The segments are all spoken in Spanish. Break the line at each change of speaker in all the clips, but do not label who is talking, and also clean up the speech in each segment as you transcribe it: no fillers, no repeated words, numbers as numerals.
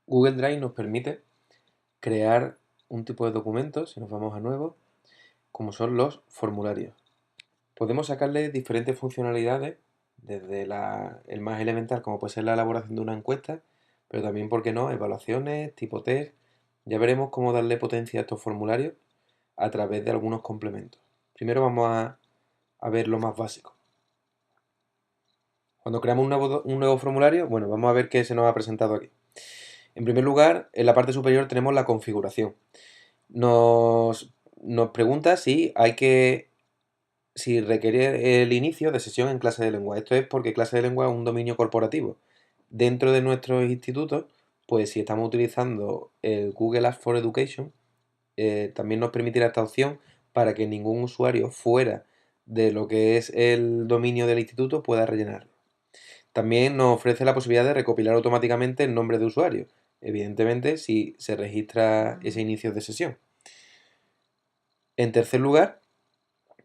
Google Drive nos permite crear un tipo de documento, si nos vamos a nuevo, como son los formularios. Podemos sacarle diferentes funcionalidades, desde el más elemental, como puede ser la elaboración de una encuesta, pero también, ¿por qué no?, evaluaciones, tipo test. Ya veremos cómo darle potencia a estos formularios a través de algunos complementos. Primero vamos a ver lo más básico. Cuando creamos un nuevo formulario, bueno, vamos a ver qué se nos ha presentado aquí. En primer lugar, en la parte superior tenemos la configuración. Nos pregunta si requiere el inicio de sesión en clase de lengua. Esto es porque clase de lengua es un dominio corporativo. Dentro de nuestros institutos, pues si estamos utilizando el Google Apps for Education, también nos permitirá esta opción para que ningún usuario fuera de lo que es el dominio del instituto pueda rellenarlo. También nos ofrece la posibilidad de recopilar automáticamente el nombre de usuario, evidentemente si se registra ese inicio de sesión. En tercer lugar,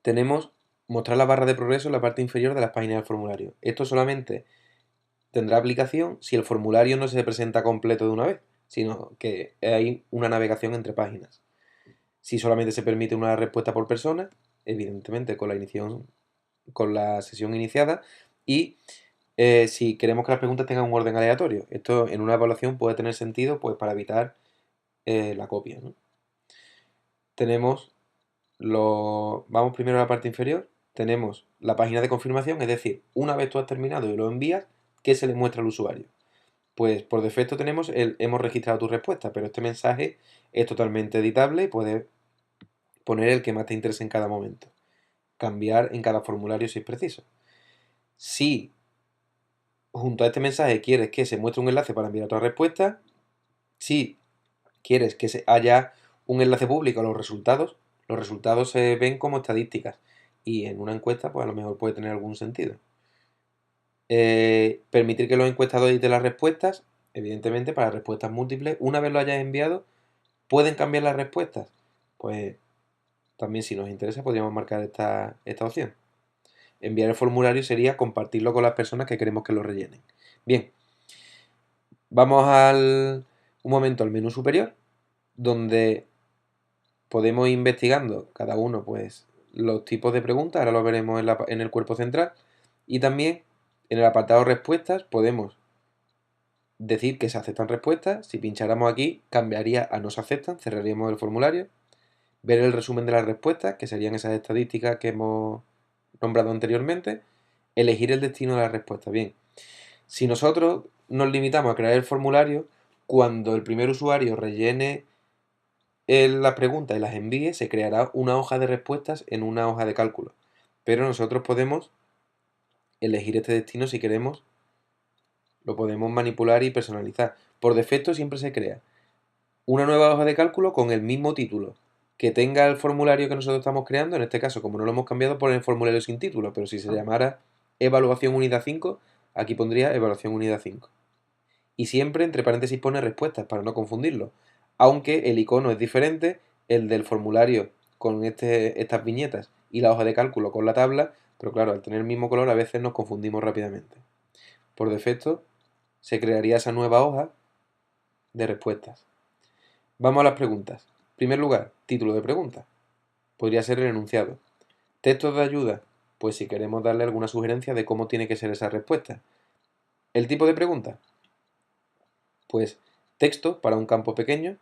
tenemos mostrar la barra de progreso en la parte inferior de las páginas del formulario. Esto solamente tendrá aplicación si el formulario no se presenta completo de una vez, sino que hay una navegación entre páginas. Si solamente se permite una respuesta por persona, evidentemente con la sesión iniciada, y si queremos que las preguntas tengan un orden aleatorio. Esto en una evaluación puede tener sentido, pues, para evitar la copia, ¿no? Vamos primero a la parte inferior. Tenemos la página de confirmación, es decir, una vez tú has terminado y lo envías, ¿qué se le muestra al usuario? Pues por defecto tenemos el hemos registrado tu respuesta, pero este mensaje es totalmente editable y puedes poner el que más te interese en cada momento. Cambiar en cada formulario si es preciso. Si junto a este mensaje quieres que se muestre un enlace para enviar otra respuesta, si quieres que haya un enlace público a los resultados se ven como estadísticas y en una encuesta pues a lo mejor puede tener algún sentido. Permitir que los encuestadores editen las respuestas, evidentemente para respuestas múltiples, una vez lo hayas enviado, ¿pueden cambiar las respuestas? Pues también, si nos interesa, podríamos marcar esta opción. Enviar el formulario sería compartirlo con las personas que queremos que lo rellenen. Bien, vamos un momento al menú superior, donde podemos ir investigando cada uno, pues, los tipos de preguntas. Ahora lo veremos en el cuerpo central. Y también en el apartado respuestas podemos decir que se aceptan respuestas. Si pincháramos aquí, cambiaría a no se aceptan, cerraríamos el formulario. Ver el resumen de las respuestas, que serían esas estadísticas que hemos nombrado anteriormente. Elegir el destino de la respuesta. Bien, si nosotros nos limitamos a crear el formulario, cuando el primer usuario rellene las preguntas y las envíe, se creará una hoja de respuestas en una hoja de cálculo. Pero nosotros podemos elegir este destino si queremos, lo podemos manipular y personalizar. Por defecto siempre se crea una nueva hoja de cálculo con el mismo título que tenga el formulario que nosotros estamos creando. En este caso, como no lo hemos cambiado, pone el formulario sin título, pero si se llamara evaluación unidad 5, aquí pondría evaluación unidad 5. Y siempre entre paréntesis pone respuestas para no confundirlo. Aunque el icono es diferente, el del formulario con estas viñetas y la hoja de cálculo con la tabla, pero claro, al tener el mismo color a veces nos confundimos rápidamente. Por defecto se crearía esa nueva hoja de respuestas. Vamos a las preguntas. En primer lugar, título de pregunta. Podría ser el enunciado. Textos de ayuda. Pues si queremos darle alguna sugerencia de cómo tiene que ser esa respuesta. El tipo de pregunta. Pues texto para un campo pequeño,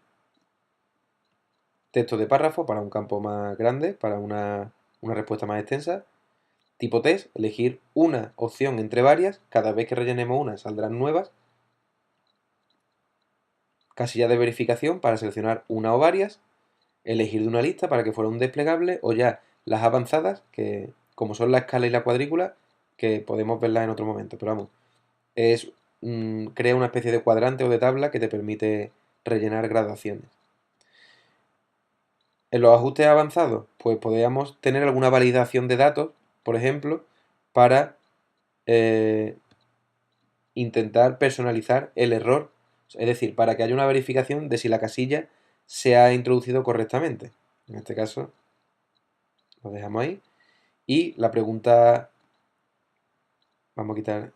texto de párrafo para un campo más grande, para una respuesta más extensa. Tipo test, elegir una opción entre varias, cada vez que rellenemos una saldrán nuevas. Casilla de verificación para seleccionar una o varias. Elegir de una lista para que fuera un desplegable, o ya las avanzadas, que como son la escala y la cuadrícula, que podemos verlas en otro momento. Pero vamos, crea una especie de cuadrante o de tabla que te permite rellenar graduaciones. En los ajustes avanzados, pues podríamos tener alguna validación de datos, por ejemplo, para eh, intentar personalizar el error, es decir, para que haya una verificación de si la casilla se ha introducido correctamente. En este caso, lo dejamos ahí. Y la pregunta, vamos a quitar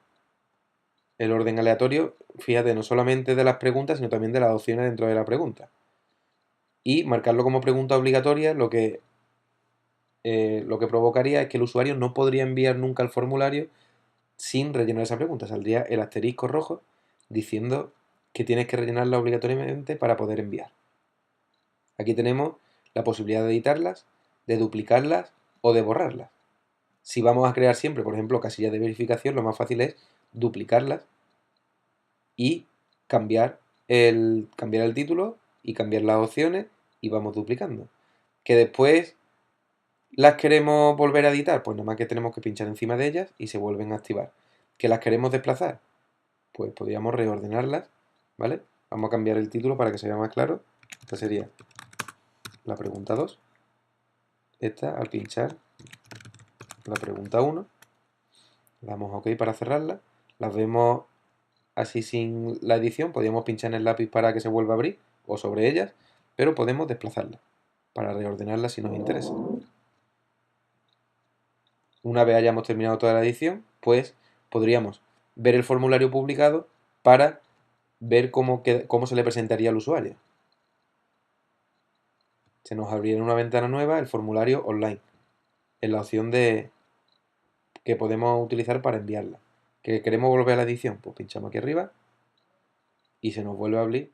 el orden aleatorio, fíjate, no solamente de las preguntas, sino también de las opciones dentro de la pregunta. Y marcarlo como pregunta obligatoria lo que provocaría es que el usuario no podría enviar nunca el formulario sin rellenar esa pregunta. Saldría el asterisco rojo diciendo que tienes que rellenarla obligatoriamente para poder enviar. Aquí tenemos la posibilidad de editarlas, de duplicarlas o de borrarlas. Si vamos a crear siempre, por ejemplo, casillas de verificación, lo más fácil es duplicarlas y cambiar el título y cambiar las opciones y vamos duplicando. Que después las queremos volver a editar, pues nada más que tenemos que pinchar encima de ellas y se vuelven a activar. Que las queremos desplazar, pues podríamos reordenarlas, ¿vale? Vamos a cambiar el título para que se vea más claro. Esta sería la pregunta 2. Esta, al pinchar, la pregunta 1. Le damos OK para cerrarla. Las vemos así sin la edición. Podríamos pinchar en el lápiz para que se vuelva a abrir o sobre ellas, pero podemos desplazarlas para reordenarlas si nos interesa. Una vez hayamos terminado toda la edición, pues podríamos ver el formulario publicado para ver cómo se le presentaría al usuario. Se nos abriría en una ventana nueva el formulario online, en la opción que podemos utilizar para enviarla. ¿Que queremos volver a la edición? Pues pinchamos aquí arriba y se nos vuelve a abrir